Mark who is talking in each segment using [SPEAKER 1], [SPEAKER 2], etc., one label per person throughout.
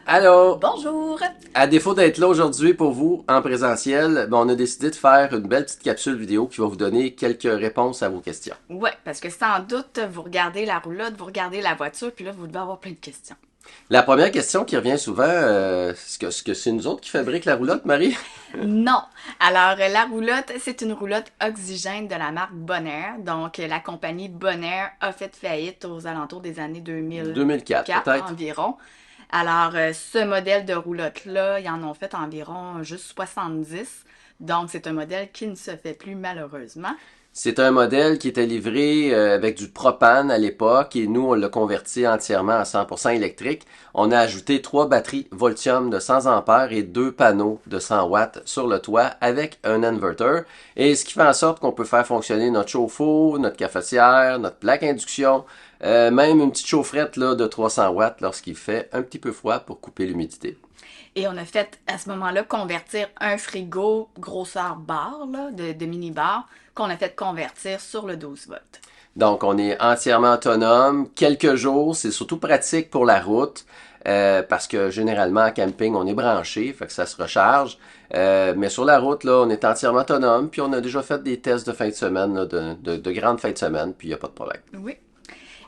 [SPEAKER 1] Allô!
[SPEAKER 2] Bonjour!
[SPEAKER 1] À défaut d'être là aujourd'hui pour vous en présentiel, on a décidé de faire une belle petite capsule vidéo qui va vous donner quelques réponses à vos questions.
[SPEAKER 2] Ouais, parce que sans doute, vous regardez la roulotte, vous regardez la voiture, puis là, vous devez avoir plein de questions.
[SPEAKER 1] La première question qui revient souvent, est-ce que c'est nous autres qui fabriquent la roulotte, Marie?
[SPEAKER 2] Non! Alors, la roulotte, c'est une roulotte oxygène de la marque Bonaire. Donc, la compagnie Bonaire a fait faillite aux alentours des années
[SPEAKER 1] 2004
[SPEAKER 2] 2004
[SPEAKER 1] peut-être?
[SPEAKER 2] environ. Alors, ce modèle de roulotte-là, ils en ont fait environ juste 70. Donc, c'est un modèle qui ne se fait plus malheureusement.
[SPEAKER 1] C'est un modèle qui était livré avec du propane à l'époque et nous, on l'a converti entièrement à 100% électrique. On a ajouté 3 batteries Voltium de 100 ampères et 2 panneaux de 100 watts sur le toit avec un inverter. Et ce qui fait en sorte qu'on peut faire fonctionner notre chauffe-eau, notre cafetière, notre plaque induction, même une petite chaufferette là, de 300 watts lorsqu'il fait un petit peu froid pour couper l'humidité.
[SPEAKER 2] Et on a fait à ce moment-là convertir un frigo grosseur bar, là, de mini-bar, qu'on a fait convertir sur le 12 volts.
[SPEAKER 1] Donc, on est entièrement autonome. Quelques jours, c'est surtout pratique pour la route. Parce que généralement en camping on est branché, fait que ça se recharge. Mais sur la route là, on est entièrement autonome, puis on a déjà fait des tests de fin de semaine, là, de grandes fins de semaine, puis il n'y a pas de problème.
[SPEAKER 2] Oui.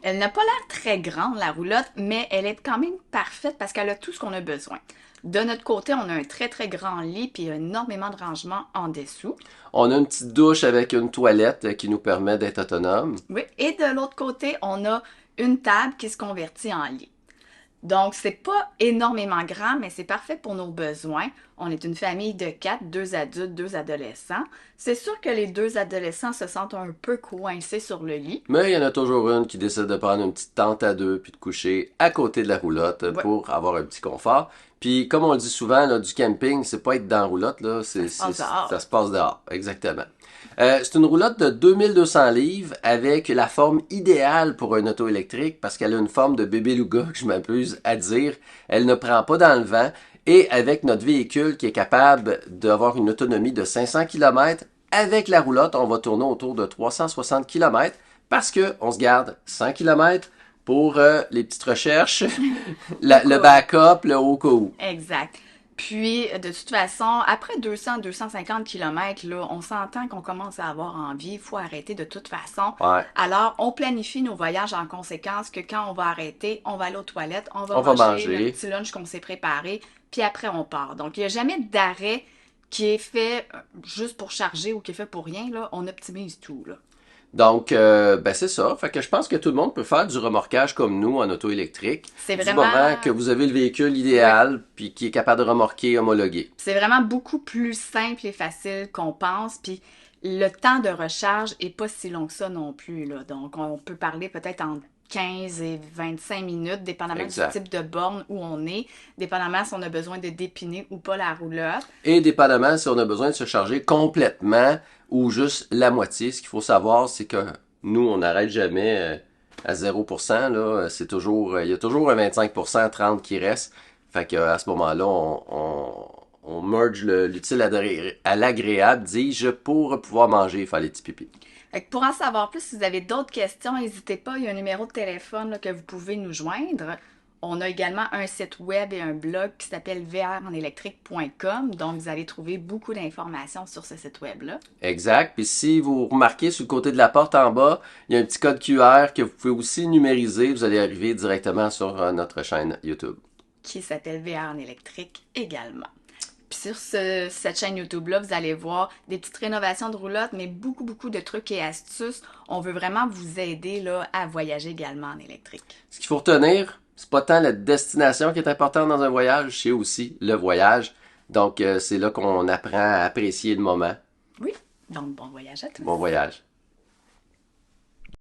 [SPEAKER 2] Elle n'a pas l'air très grande, la roulotte, mais elle est quand même parfaite parce qu'elle a tout ce qu'on a besoin. De notre côté, on a un très très grand lit puis énormément de rangements en dessous.
[SPEAKER 1] On a une petite douche avec une toilette qui nous permet d'être autonome.
[SPEAKER 2] Oui. Et de l'autre côté, on a une table qui se convertit en lit. Donc, c'est pas énormément grand, mais c'est parfait pour nos besoins. On est une famille de quatre, deux adultes, deux adolescents. C'est sûr que les deux adolescents se sentent un peu coincés sur le lit.
[SPEAKER 1] Mais il y en a toujours une qui décide de prendre une petite tente à deux puis de coucher à côté de la roulotte
[SPEAKER 2] Ouais,
[SPEAKER 1] pour avoir un petit confort. Puis comme on le dit souvent, là, du camping, c'est pas être dans la roulotte, là,
[SPEAKER 2] ça se passe
[SPEAKER 1] ça
[SPEAKER 2] dehors.
[SPEAKER 1] se passe dehors, exactement. C'est une roulotte de 2200 livres avec la forme idéale pour un auto électrique parce qu'elle a une forme de bébé Louga, que je m'amuse à dire. Elle ne prend pas dans le vent et avec notre véhicule qui est capable d'avoir une autonomie de 500 km, avec la roulotte, on va tourner autour de 360 km parce que on se garde 100 km pour les petites recherches,
[SPEAKER 2] Au
[SPEAKER 1] le
[SPEAKER 2] cas où.
[SPEAKER 1] backup, le au cas où.
[SPEAKER 2] Exact. Puis, de toute façon, après 200-250 km, là, on s'entend qu'on commence à avoir envie. Il faut arrêter de toute façon.
[SPEAKER 1] Ouais,
[SPEAKER 2] Alors, on planifie nos voyages en conséquence que quand on va arrêter, on va aller aux toilettes, on va
[SPEAKER 1] on va
[SPEAKER 2] manger le
[SPEAKER 1] manger.
[SPEAKER 2] petit lunch qu'on s'est préparé, puis après, on part. Donc, il n'y a jamais d'arrêt qui est fait juste pour charger ou qui est fait pour rien, là. On optimise tout, là.
[SPEAKER 1] Donc, ben c'est ça. Fait que je pense que tout le monde peut faire du remorquage comme nous en auto électrique,
[SPEAKER 2] C'est
[SPEAKER 1] du moment
[SPEAKER 2] vraiment...
[SPEAKER 1] que vous avez le véhicule
[SPEAKER 2] Ouais.
[SPEAKER 1] idéal puis qui est capable de remorquer homologué.
[SPEAKER 2] C'est vraiment beaucoup plus simple et facile qu'on pense. Puis le temps de recharge est pas si long que ça non plus, là. Donc, on peut parler peut-être en 15 et 25 minutes, dépendamment du
[SPEAKER 1] Exact.
[SPEAKER 2] type de borne où on est, dépendamment si on a besoin de dépiner ou pas la roulotte.
[SPEAKER 1] Et dépendamment si on a besoin de se charger complètement ou juste la moitié, ce qu'il faut savoir, c'est que nous, on n'arrête jamais à 0%, là. C'est toujours, il y a toujours un 25%, 30 qui reste. Fait que à ce moment-là, on merge l'utile à l'agréable, dis-je, pour pouvoir manger et faire les petits pipis.
[SPEAKER 2] Fait que pour en savoir plus, si vous avez d'autres questions, n'hésitez pas, il y a un numéro de téléphone là, que vous pouvez nous joindre. On a également un site web et un blog qui s'appelle vrenelectrique.com, donc vous allez trouver beaucoup d'informations sur ce site web-là,
[SPEAKER 1] Exact. Puis si vous remarquez sur le côté de la porte en bas, il y a un petit code QR que vous pouvez aussi numériser. Vous allez arriver directement sur notre chaîne YouTube.
[SPEAKER 2] qui s'appelle VR en électrique également. Puis sur cette chaîne YouTube-là, vous allez voir des petites rénovations de roulottes, mais beaucoup, beaucoup de trucs et astuces. On veut vraiment vous aider là, à voyager également en électrique.
[SPEAKER 1] Ce qu'il faut retenir, c'est pas tant la destination qui est importante dans un voyage, c'est aussi le voyage. Donc c'est là qu'on apprend à apprécier le moment.
[SPEAKER 2] Oui, donc bon voyage à tous.
[SPEAKER 1] Bon voyage.